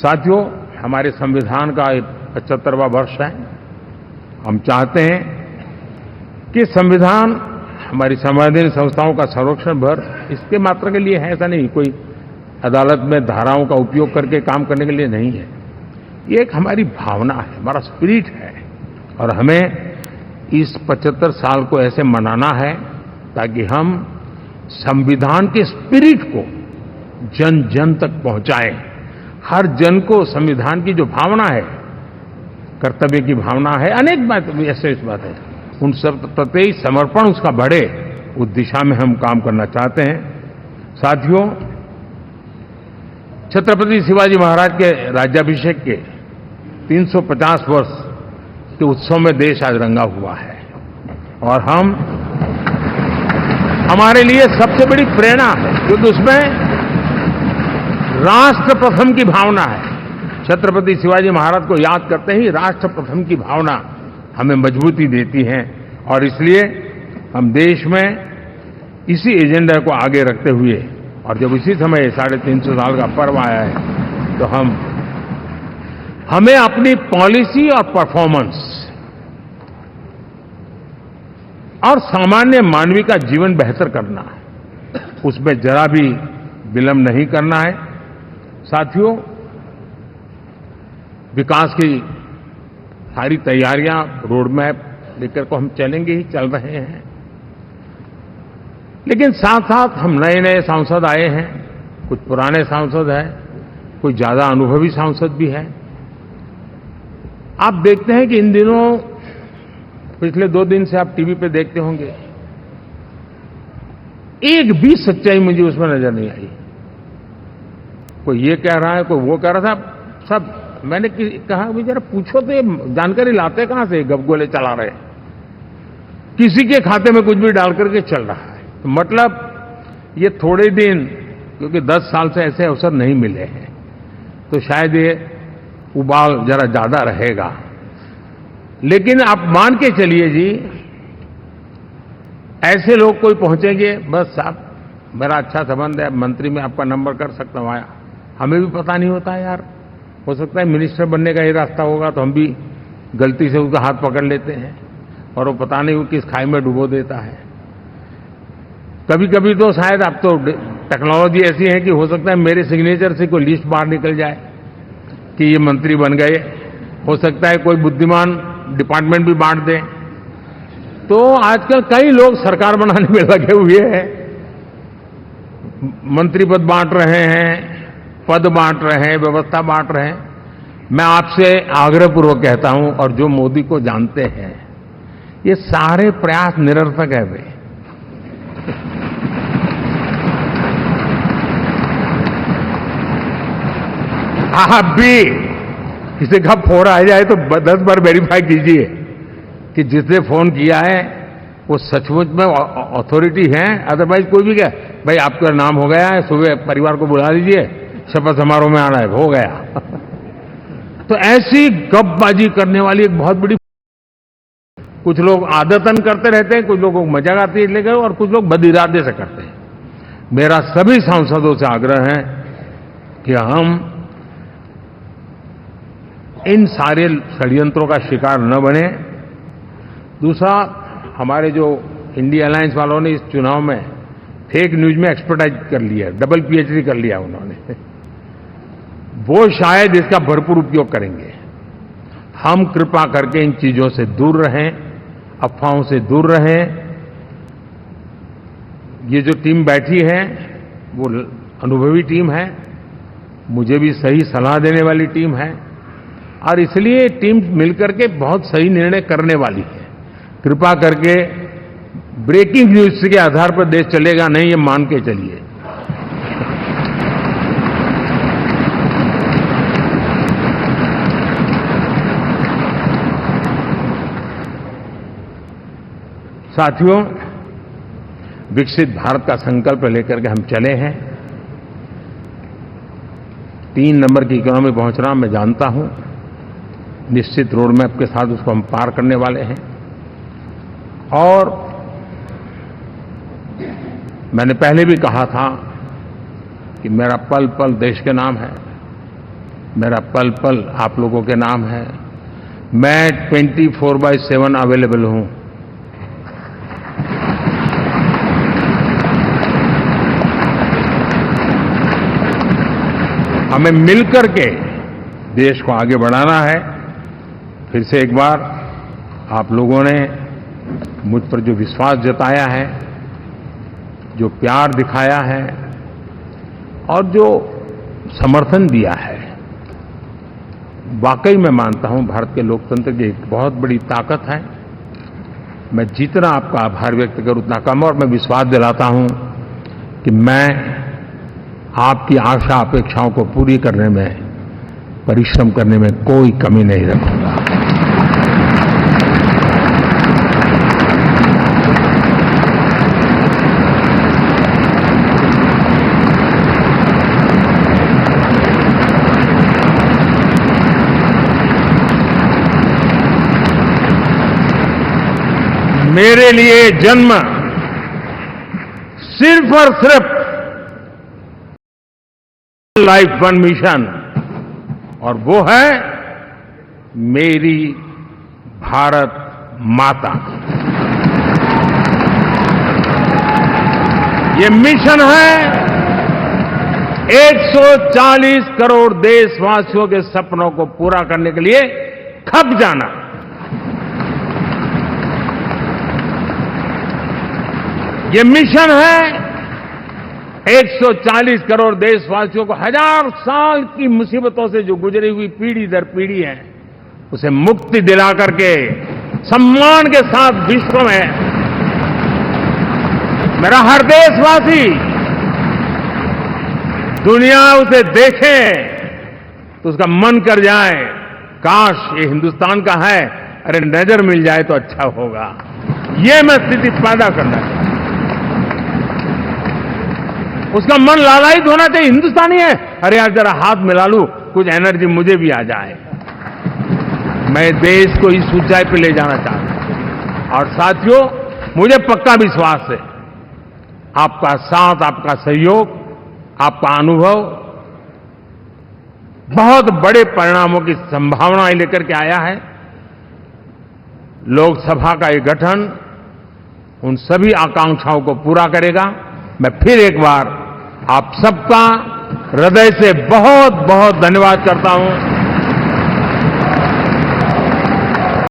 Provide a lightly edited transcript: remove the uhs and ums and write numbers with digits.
साथियों, हमारे संविधान का 75वां वर्ष है। हम चाहते हैं कि संविधान हमारी संवैधानिक संस्थाओं का संरक्षण भर इसके मात्र के लिए है, ऐसा नहीं, कोई अदालत में धाराओं का उपयोग करके काम करने के लिए नहीं है। ये एक हमारी भावना है, हमारा स्पिरिट है, और हमें इस 75 साल को ऐसे मनाना है ताकि हम संविधान के स्पिरिट को जन जन तक पहुंचाएं। हर जन को संविधान की जो भावना है, कर्तव्य की भावना है, अनेक बात ऐसे इस बात है, उन सब प्रति समर्पण उसका बढ़े, उस दिशा में हम काम करना चाहते हैं। साथियों, छत्रपति शिवाजी महाराज के राज्याभिषेक के 350 वर्ष के उत्सव में देश आज रंगा हुआ है, और हमारे लिए सबसे बड़ी प्रेरणा है, क्योंकि उसमें राष्ट्र प्रथम की भावना है। छत्रपति शिवाजी महाराज को याद करते ही राष्ट्र प्रथम की भावना हमें मजबूती देती है, और इसलिए हम देश में इसी एजेंडा को आगे रखते हुए, और जब इसी समय 350 साल का पर्व आया है, तो हमें अपनी पॉलिसी और परफॉर्मेंस और सामान्य मानवीय का जीवन बेहतर करना है, उसमें जरा भी विलंब नहीं करना है। साथियों, विकास की सारी तैयारियां, रोड मैप लेकर को हम चलेंगे ही, चल रहे हैं, लेकिन साथ साथ हम नए नए सांसद आए हैं, कुछ पुराने सांसद हैं, कुछ ज्यादा अनुभवी सांसद भी हैं। आप देखते हैं कि इन दिनों, पिछले 2 दिन से आप टीवी पे देखते होंगे, एक भी सच्चाई मुझे उसमें नजर नहीं आई। कोई ये कह रहा है, कोई वो कह रहा था, सब मैंने कहा भाई जरा पूछो तो ये जानकारी लाते कहां से, गपगोले चला रहे, किसी के खाते में कुछ भी डाल करके चल रहा है। तो मतलब ये थोड़े दिन, क्योंकि 10 साल से ऐसे अवसर नहीं मिले हैं, तो शायद ये उबाल जरा ज्यादा रहेगा। लेकिन आप मान के चलिए जी, ऐसे लोग कोई पहुंचेंगे, बस साहब मेरा अच्छा संबंध है, मंत्री में आपका नंबर कर सकता हूं, आया, हमें भी पता नहीं होता यार, हो सकता है मिनिस्टर बनने का ही रास्ता होगा, तो हम भी गलती से उसका हाथ पकड़ लेते हैं, और वो पता नहीं वो किस खाई में डुबो देता है। कभी कभी तो शायद अब तो टेक्नोलॉजी ऐसी है कि हो सकता है मेरे सिग्नेचर से कोई लिस्ट बाहर निकल जाए कि ये मंत्री बन गए, हो सकता है कोई बुद्धिमान डिपार्टमेंट भी बांट दे। तो आजकल कई लोग सरकार बनाने में लगे हुए हैं, मंत्री पद बांट रहे हैं, पद बांट रहे हैं, व्यवस्था बांट रहे हैं। मैं आपसे आग्रहपूर्वक कहता हूं, और जो मोदी को जानते हैं, ये सारे प्रयास निरर्थक है। वे आप भी किसी का फोन आ जाए तो 10 बार वेरीफाई कीजिए कि जिसने फोन किया है वो सचमुच में अथॉरिटी है। अदरवाइज कोई भी कहे भाई आपका नाम हो गया है, सुबह परिवार को बुला लीजिए, शपथ समारोह में आना है, हो गया। तो ऐसी गपबाजी करने वाली एक बहुत बड़ी, कुछ लोग आदतन करते रहते हैं, कुछ लोगों को मजाक आती है लेकर, और कुछ लोग बदिरादे से करते हैं। मेरा सभी सांसदों से आग्रह है कि हम इन सारे षड्यंत्रों का शिकार न बने। दूसरा, हमारे जो इंडिया अलायंस वालों ने इस चुनाव में फेक न्यूज में एक्सपर्टाइज कर लिया, डबल पीएचडी कर लिया उन्होंने, वो शायद इसका भरपूर उपयोग करेंगे। हम कृपा करके इन चीजों से दूर रहें, अफवाहों से दूर रहें। ये जो टीम बैठी है वो अनुभवी टीम है, मुझे भी सही सलाह देने वाली टीम है, और इसलिए टीम मिलकर के बहुत सही निर्णय करने वाली है। कृपा करके ब्रेकिंग न्यूज के आधार पर देश चलेगा नहीं, ये मान के चलिए। साथियों, विकसित भारत का संकल्प लेकर के हम चले हैं। 3 नंबर की इकोनॉमी पहुंचना मैं जानता हूं, निश्चित रोड मैप के साथ उसको हम पार करने वाले हैं। और मैंने पहले भी कहा था कि मेरा पल पल देश के नाम है। मेरा पल पल आप लोगों के नाम है। मैं 24/7 अवेलेबल हूं। हमें मिलकर के देश को आगे बढ़ाना है। फिर से एक बार आप लोगों ने मुझ पर जो विश्वास जताया है, जो प्यार दिखाया है और जो समर्थन दिया है, वाकई मैं मानता हूं भारत के लोकतंत्र की एक बहुत बड़ी ताकत है। मैं जितना आपका आभार व्यक्त करूं उतना कम, और मैं विश्वास दिलाता हूं कि मैं आपकी आशा अपेक्षाओं को पूरी करने में, परिश्रम करने में कोई कमी नहीं रखूंगा। मेरे लिए जन्म सिर्फ और सिर्फ लाइफ वन मिशन, और वो है मेरी भारत माता। ये मिशन है 140 करोड़ देशवासियों के सपनों को पूरा करने के लिए खप जाना। ये मिशन है 140 करोड़ देशवासियों को 1000 साल की मुसीबतों से जो गुजरी हुई पीढ़ी दर पीढ़ी है, उसे मुक्ति दिला करके सम्मान के साथ विश्व में मेरा हर देशवासी दुनिया उसे देखे तो उसका मन कर जाए, काश ये हिंदुस्तान का है, अरे नजर मिल जाए तो अच्छा होगा। ये मैं स्थिति पैदा करना चाहता हूं। उसका मन लालायित होना चाहिए, हिंदुस्तानी है, अरे यार जरा हाथ मिला लूं, कुछ एनर्जी मुझे भी आ जाए। मैं देश को इस ऊंचाई पे ले जाना चाहता हूं। और साथियों, मुझे पक्का विश्वास है आपका साथ, आपका सहयोग, आपका अनुभव बहुत बड़े परिणामों की संभावनाएं लेकर के आया है। लोकसभा का ये गठन उन सभी आकांक्षाओं को पूरा करेगा। मैं फिर एक बार आप सबका हृदय से बहुत बहुत धन्यवाद करता हूं।